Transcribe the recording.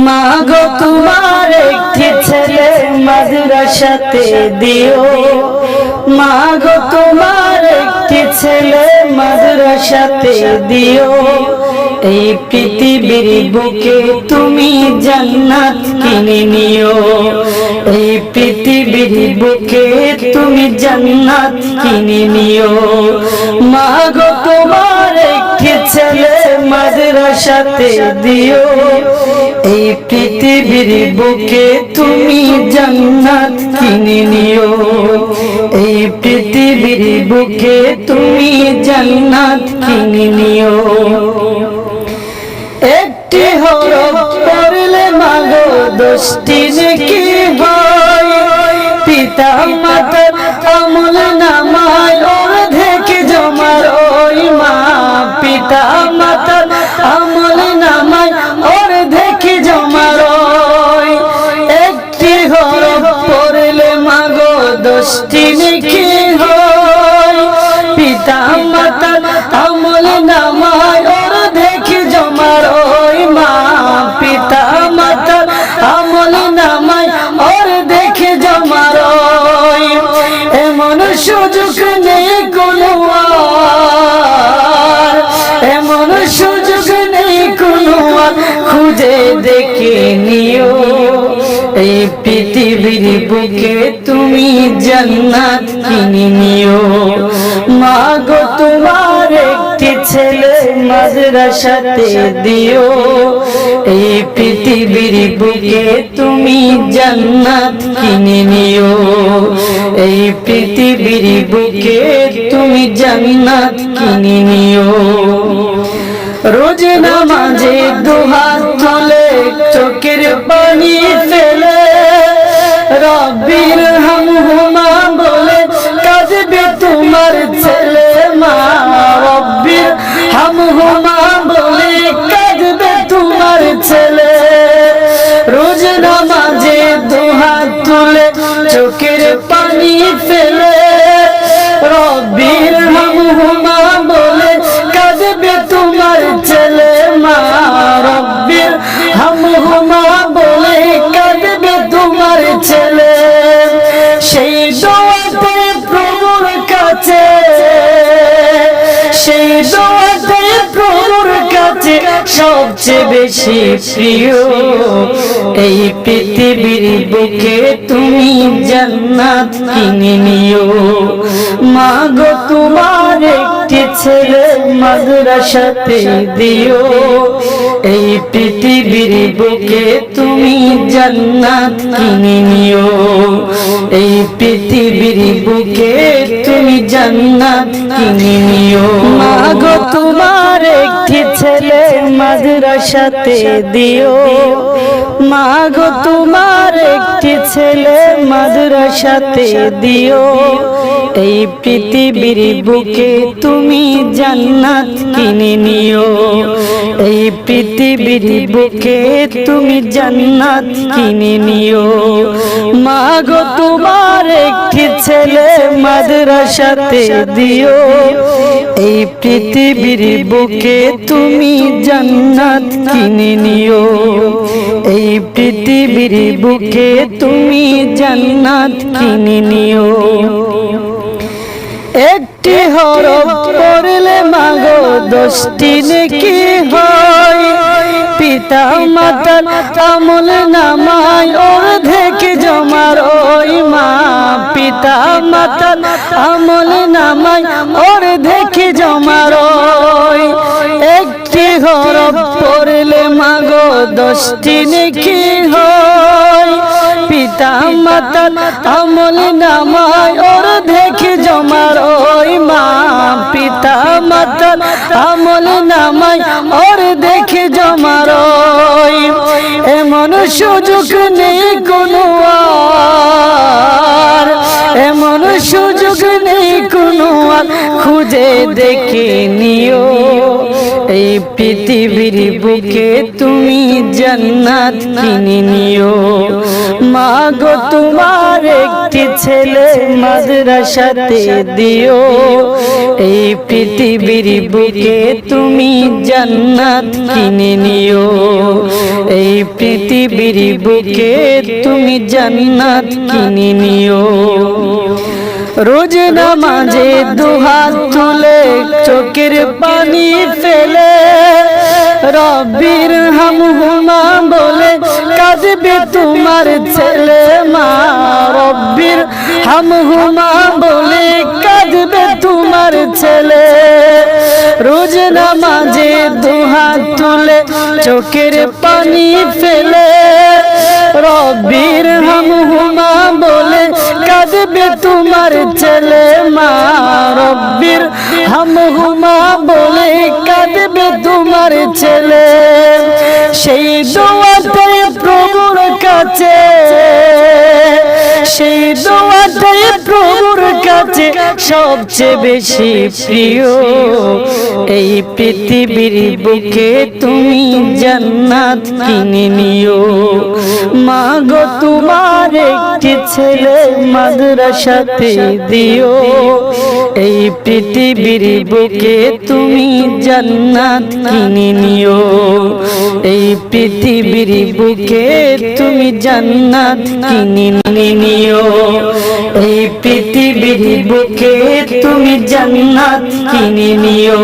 মা গো তোমার একটি ছেলে মাদ্রাসাতে দিও, মা গো তোমার একটি ছেলে মাদ্রাসাতে দিও। এই পৃথিবীর বুকে তুমি জান্নাত কিনে নিও, এই পৃথিবীর বুকে তুমি জান্নাত কিনে নিও। মা গো তোমার একটি ছেলে মাদ্রাসাতে দিও, এই পৃথিবীর বুকে তুমি জান্নাত কিনে নিও, এই পৃথিবীর বুকে তুমি জান্নাত কিনে নিও। একটি হরফ পড়লে মাগো 10টি নেকি হয়, পিতা মাতার আমল নামায় অর্ধেক জমার ওই মা, পিতা মাতার আমল নামায় অর্ধেক জমার ওই। একটি হরফ পড়লে মাগো 10টি নেকি হয়, পিতা মাতার আমল নামায় অর্ধেক জমার ওই মা, পিতা মাতার আমল নামায় অর্ধেক জমার ওই। এমন সুযোগ নেই কোনো আর, এমন সুযোগ নেই কোনো আর, খুঁজে দেখে নিও। এই পৃথিবীর বুকে তুমি জান্নাত কিনে নিও। মা গো তোমার একটি ছেলে মাদ্রাসাতে দিও, এই পৃথিবীর বুকে তুমি জান্নাত কিনে নিও, এই পৃথিবীর বুকে তুমি জান্নাত কিনে নিও। রোজ নামাজে দুহাত তুলে চোখের পানি ফেলে রব্বির হামহুমা বলে কাঁদবে তোমার ছেলে মা, রব্বির হামহুমা বলে কাঁদবে তোমার ছেলে। রোজ নামাজে দুহাত তুলে চোখের পানি ফেলে রব্বির হামহুমা বলে কাঁদবে তোমার ছেলে মা, রব্বির হামহুমা বলে কাঁদবে তোমার ছেলে। সেই দোয়াতে প্রভুর কাছে, সেই দোয়াতে প্রভুর কাছে সবচেয়ে বেশি প্রিয়। এই পৃথিবীর বুকে তুমি জান্নাত কিনে নিও। মা গো তোমার একটি ছেলে মাদ্রাসাতে দিও, এই পৃথিবীর বুকে তুমি জান্নাত কিনে নিও, এই পৃথিবীর বুকে তুমি জান্নাত কিনে নিও। মা গো তোমার একটি ছেলে মাদ্রাসাতে দিও, মা গো তোমার একটি ছেলে মাদ্রাসাতে দিও, এই পৃথিবীর বুকে তুমি জান্নাত কিনে নিও, এই পৃথিবীর বুকে তুমি জান্নাত কিনে নিও। মা গো তোমার একটি ছেলে মাদ্রাসাতে দিও, এই পৃথিবীর বুকে তুমি জান্নাত কিনে নিও, এই পৃথিবীর বুকে তুমি জান্নাত কিনে নিও। একটি হরফ পড়লে মাগো 10টি নেকি হয়, পিতা মাতার আমল নামায় অর্ধেক জমার ওই মা, পিতা মাতার আমল নামায় অর্ধেক জমার ওই। একটি হরফ পড়লে মাগো 10টি নেকি হয়, পিতা মাতার আমল নামায় অর্ধেক জমার ওই মা, পিতা মাতার আমল নামায় অর্ধেক জমার ওই। এমন সুযোগ নেই কোনো আর, এমন সুযোগ নেই কোনো আর, খুঁজে দেখে নিও। এই পৃথিবীর বুকে তুমি জান্নাত কিনে নিও। মা গো তোমার একটি ছেলে মাদ্রাসাতে দিও, এই পৃথিবীর বুকে তুমি জান্নাত কিনে নিও, এই পৃথিবীর বুকে তুমি জান্নাত কিনে নিও। রোজ নামাজে দুহাত তুলে চোখের পানি ফেলে রব্বির হামহুমা বলে কাঁদবে তোমার ছেলে মা। রব্বির হামহুমা বলে কাঁদবে তোমার ছেলে। রোজ নামাজে দুহাত তুলে চোখের পানি ফেলে রব্বির হামহুমা বলে কাঁদবে তোমার ছেলে মা। রব্বির হামহুমা বলে কাঁদবে তোমার ছেলে। সেই দোয়াটাই প্রভুর কাছে, সেই দোয়াটাই প্রভুর কাছে সবচেয়ে বেশি প্রিয়। এই পৃথিবীর বুকে তুমি জান্নাত কিনে নিও। মা গো তোমার একটি ছেলে মাদ্রাসাতে দিও। এই পৃথিবীর বুকে তুমি জান্নাত কিনে নিও। এই পৃথিবীর বুকে তুমি জান্নাত কিনে নিও। এই পৃথিবীর বুকে তুমি জান্নাত কিনে নিও।